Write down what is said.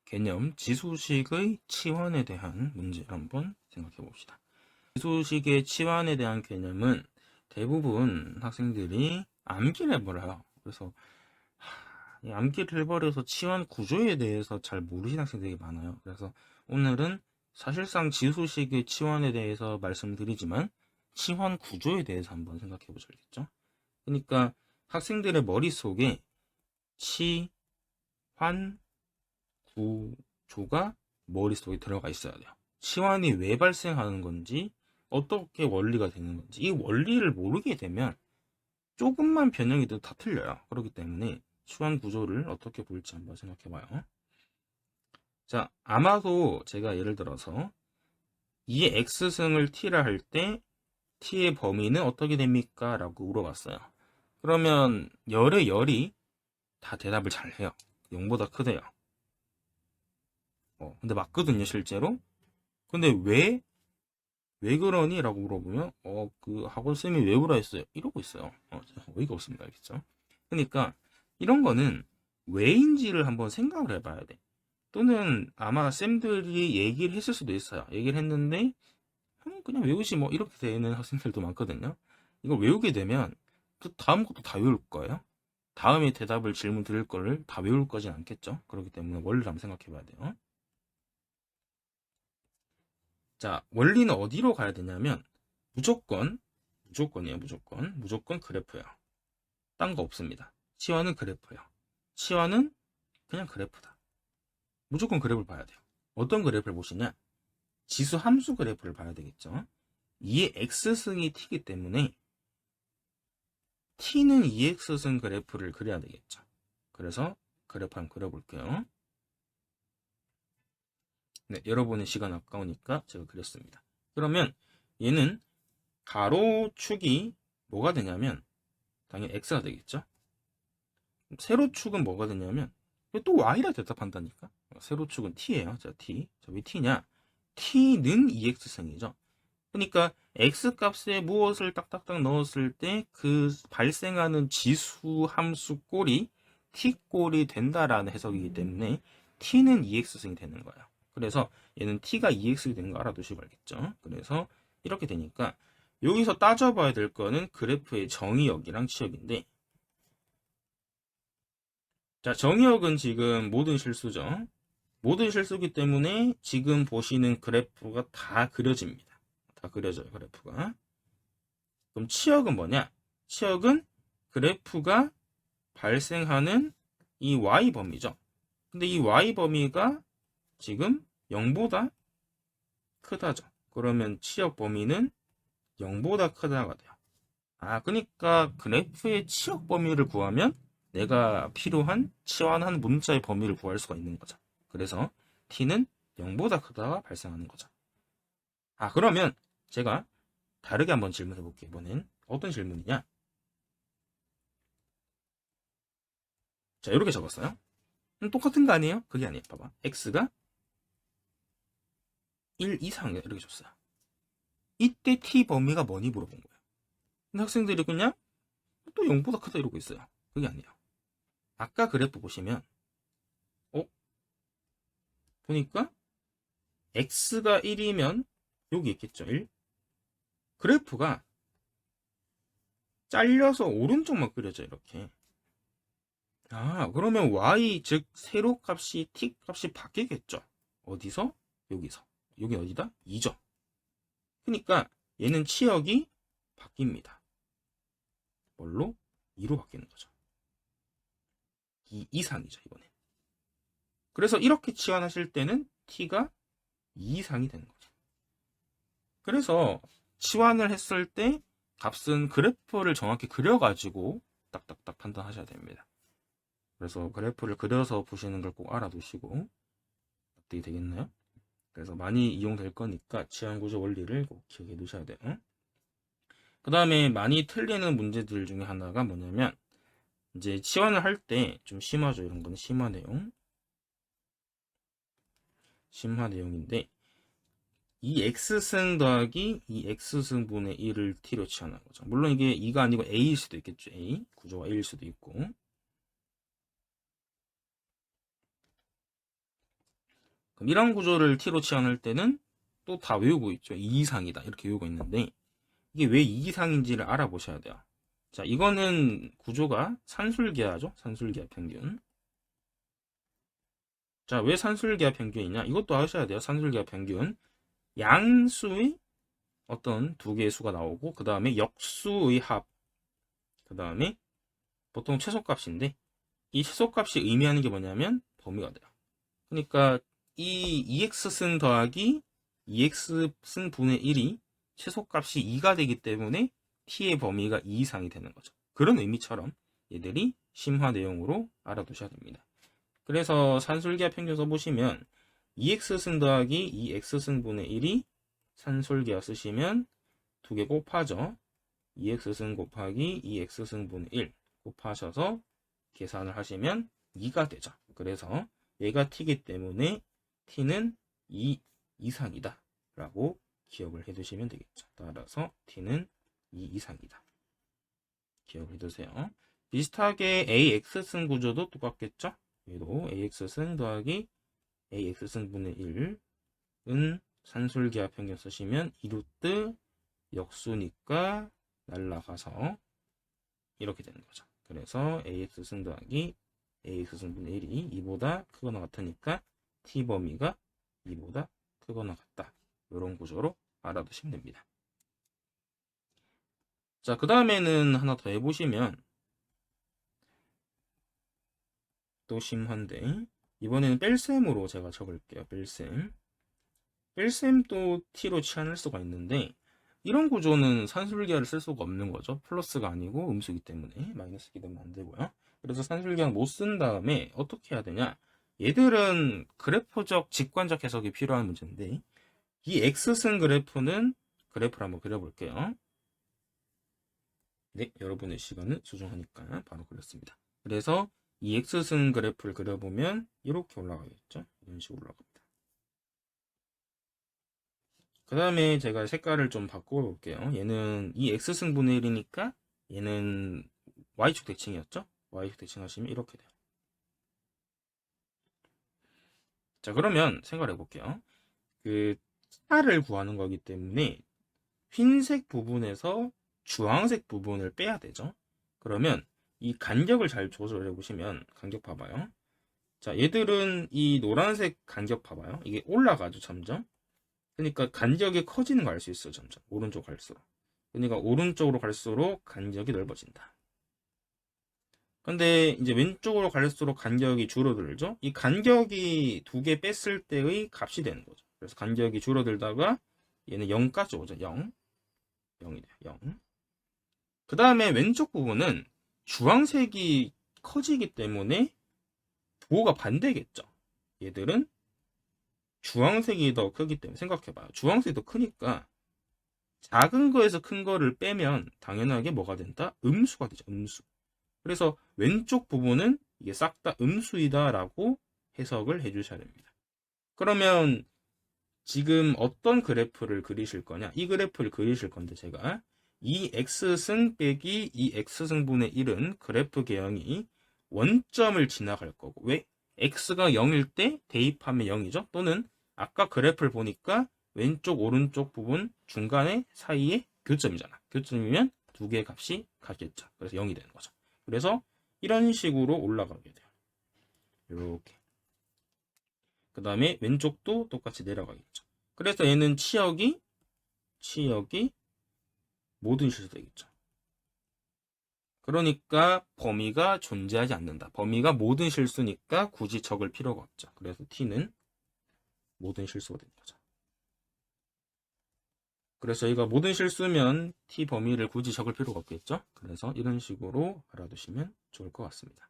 개념 지수식의 치환에 대한 문제를 한번 생각해 봅시다. 지수식의 치환에 대한 개념은 대부분 학생들이 암기를 해버려요. 그래서 이 암기를 해버려서 치환 구조에 대해서 잘 모르시는 학생들이 많아요. 그래서 오늘은 사실상 지수식의 치환에 대해서 말씀드리지만 치환 구조에 대해서 한번 생각해 보셔야겠죠. 그러니까 학생들의 머릿속에 치환 구조가 머릿속에 들어가 있어야 돼요. 치환이 왜 발생하는 건지, 어떻게 원리가 되는 건지, 이 원리를 모르게 되면 조금만 변형이 돼도 다 틀려요. 그렇기 때문에 치환 구조를 어떻게 볼지 한번 생각해 봐요. 자, 아마도 제가 예를 들어서 이 x승을 t라 할 때 t의 범위는 어떻게 됩니까? 라고 물어봤어요. 그러면 열의 열이 다 대답을 잘 해요. 0보다 크대요. 근데 맞거든요, 실제로. 근데 왜 그러니? 라고 물어보면, 그 학원쌤이 왜 그러 했어요? 이러고 있어요. 어이가 없습니다. 알겠죠? 그러니까, 이런 거는 왜인지를 한번 생각을 해봐야 돼. 또는 아마 쌤들이 얘기를 했을 수도 있어요. 얘기를 했는데, 그냥 외우지 뭐, 이렇게 되는 학생들도 많거든요. 이걸 외우게 되면, 그 다음 것도 다 외울 거예요. 다음에 대답을 질문 드릴 거를 다 외울 거진 않겠죠? 그렇기 때문에 원리를 한번 생각해 봐야 돼요. 자, 원리는 어디로 가야 되냐면 무조건이에요. 무조건 그래프예요. 딴 거 없습니다. 치환은 그래프예요. 치환은 그냥 그래프다. 무조건 그래프를 봐야 돼요. 어떤 그래프를 보시냐? 지수 함수 그래프를 봐야 되겠죠. 2의 x승이 t이기 때문에 t는 2x승 그래프를 그려야 되겠죠. 그래서 그래프 한번 그려볼게요. 네, 여러분의 시간 아까우니까 제가 그렸습니다. 그러면 얘는 가로축이 뭐가 되냐면 당연히 x가 되겠죠. 세로축은 뭐가 되냐면 또 y라 대답한다니까. 세로축은 t예요. 자, t. 자, 왜 t냐? t는 2x승이죠. 그러니까 x 값에 무엇을 딱딱딱 넣었을 때 그 발생하는 지수 함수 꼴이 t 꼴이 된다라는 해석이기 때문에 t는 2x승이 되는 거예요. 그래서 얘는 t가 2x이 되는 거 알아두시고 알겠죠? 그래서 이렇게 되니까 여기서 따져봐야 될 거는 그래프의 정의역이랑 치역인데, 자, 정의역은 지금 모든 실수죠. 모든 실수기 때문에 지금 보시는 그래프가 다 그려집니다. 다 그려져요, 그래프가. 그럼 치역은 뭐냐? 치역은 그래프가 발생하는 이 y범위죠. 근데 이 y범위가 지금 0보다 크다죠. 그러면 치역 범위는 0보다 크다가 돼요. 그러니까 그래프의 치역 범위를 구하면 내가 필요한 치환한 문자의 범위를 구할 수가 있는 거죠. 그래서 t는 0보다 크다가 발생하는 거죠. 그러면 제가 다르게 한번 질문해 볼게요. 이번엔 어떤 질문이냐? 자, 이렇게 적었어요. 똑같은 거 아니에요? 그게 아니에요. 봐봐. x가 1 이상이야. 이렇게 줬어요. 이때 t 범위가 뭐니 물어본 거예요. 근데 학생들이 그냥 또 0보다 크다 이러고 있어요. 그게 아니에요. 아까 그래프 보시면 보니까 x가 1이면 여기 있겠죠. 1. 그래프가 잘려서 오른쪽만 그려져 이렇게. 그러면 y 즉 세로 값이 t 값이 바뀌겠죠. 어디서? 여기서. 여기 어디다? 2죠. 그러니까 얘는 치역이 바뀝니다. 뭘로? 2로 바뀌는 거죠. 2 이상이죠, 이번에. 그래서 이렇게 치환하실 때는 t가 2 이상이 되는 거죠. 그래서 치환을 했을 때 값은 그래프를 정확히 그려가지고 딱딱딱 판단하셔야 됩니다. 그래서 그래프를 그려서 보시는 걸 꼭 알아두시고 어떻게 되겠나요? 그래서 많이 이용될 거니까 치환구조 원리를 꼭 기억해 두셔야 돼요. 그 다음에 많이 틀리는 문제들 중에 하나가 뭐냐면 이제 치환을 할 때 좀 심하죠. 이런 거는 심화 내용인데 이 x승 더하기 이 x승분의 1을 t로 치환한 거죠. 물론 이게 2가 아니고 a일 수도 있겠죠. a 구조가 a일 수도 있고. 그럼 이런 구조를 t로 치환할 때는 또 다 외우고 있죠. 2 이상이다 이렇게 외우고 있는데 이게 왜 2 이상인지를 알아보셔야 돼요. 자, 이거는 구조가 산술기하죠. 산술기하 평균. 자, 왜 산술기하 평균이냐? 이것도 아셔야 돼요. 산술기하 평균. 양수의 어떤 두 개의 수가 나오고 그 다음에 역수의 합. 그 다음에 보통 최소값인데 이 최소값이 의미하는 게 뭐냐면 범위가 돼요. 그러니까 이 2x승 더하기 2x승 분의 1이 최소값이 2가 되기 때문에 t의 범위가 2 이상이 되는 거죠. 그런 의미처럼 얘들이 심화 내용으로 알아두셔야 됩니다. 그래서 산술기하 평균 써보시면 2x승 더하기 2x승 분의 1이 산술기하 쓰시면 두 개 곱하죠. 2x승 곱하기 2x승 분의 1 곱하셔서 계산을 하시면 2가 되죠. 그래서 얘가 t이기 때문에 t는 2 이상이다 라고 기억을 해두시면 되겠죠. 따라서 t는 2 이상이다. 기억을 해두세요. 비슷하게 ax승 구조도 똑같겠죠. 얘도 ax승 더하기 ax승 분의 1은 산술기하 평균 쓰시면 2루트 역수니까 날라가서 이렇게 되는 거죠. 그래서 ax승 더하기 ax승 분의 1이 2보다 크거나 같으니까 t 범위가 2보다 크거나 같다. 이런 구조로 알아두시면 됩니다. 자, 그 다음에는 하나 더 해보시면 또 심한데 이번에는 뺄셈으로 제가 적을게요. 뺄셈도 t로 치환할 수가 있는데 이런 구조는 산술기하를 쓸 수가 없는 거죠. 플러스가 아니고 음수이기 때문에 마이너스기 때문에 안 되고요. 그래서 산술기하는 못 쓴 다음에 어떻게 해야 되냐? 얘들은 그래프적 직관적 해석이 필요한 문제인데 이 x승 그래프는 그래프를 한번 그려볼게요. 네, 여러분의 시간은 소중하니까 바로 그렸습니다. 그래서 이 x승 그래프를 그려보면 이렇게 올라가겠죠. 이런 식으로 올라갑니다. 그 다음에 제가 색깔을 좀 바꿔볼게요. 얘는 이 x승분의 1이니까 얘는 y축 대칭이었죠. y축 대칭 하시면 이렇게 돼요. 자, 그러면 생각해 볼게요. 그 차를 구하는 거기 때문에 흰색 부분에서 주황색 부분을 빼야 되죠. 그러면 이 간격을 잘 조절해 보시면 간격 봐봐요. 자, 얘들은 이 노란색 간격 봐봐요. 이게 올라가죠, 점점. 그러니까 간격이 커지는 걸 알 수 있어요, 점점. 오른쪽 갈수록. 그러니까 오른쪽으로 갈수록 간격이 넓어진다. 근데 이제 왼쪽으로 갈수록 간격이 줄어들죠. 이 간격이 두 개 뺐을 때의 값이 되는 거죠. 그래서 간격이 줄어들다가 얘는 0까지 오죠. 0. 0이 돼요. 0. 그 다음에 왼쪽 부분은 주황색이 커지기 때문에 부호가 반대겠죠. 얘들은 주황색이 더 크기 때문에 생각해봐요. 주황색이 더 크니까 작은 거에서 큰 거를 빼면 당연하게 뭐가 된다? 음수가 되죠. 음수. 그래서 왼쪽 부분은 이게 싹 다 음수이다라고 해석을 해주셔야 됩니다. 그러면 지금 어떤 그래프를 그리실 거냐? 이 그래프를 그리실 건데 제가 이 x승 빼기 이 x승분의 1은 그래프 개형이 원점을 지나갈 거고 왜? x가 0일 때 대입하면 0이죠. 또는 아까 그래프를 보니까 왼쪽 오른쪽 부분 중간에 사이에 교점이잖아. 교점이면 두 개의 값이 같겠죠. 그래서 0이 되는 거죠. 그래서 이런 식으로 올라가게 돼요. 이렇게. 그 다음에 왼쪽도 똑같이 내려가겠죠. 그래서 얘는 치역이 모든 실수 되겠죠. 그러니까 범위가 존재하지 않는다. 범위가 모든 실수니까 굳이 적을 필요가 없죠. 그래서 t는 모든 실수가 되는 거죠. 그래서 저희가 모든 실수면 t 범위를 굳이 적을 필요가 없겠죠. 그래서 이런 식으로 알아두시면 좋을 것 같습니다.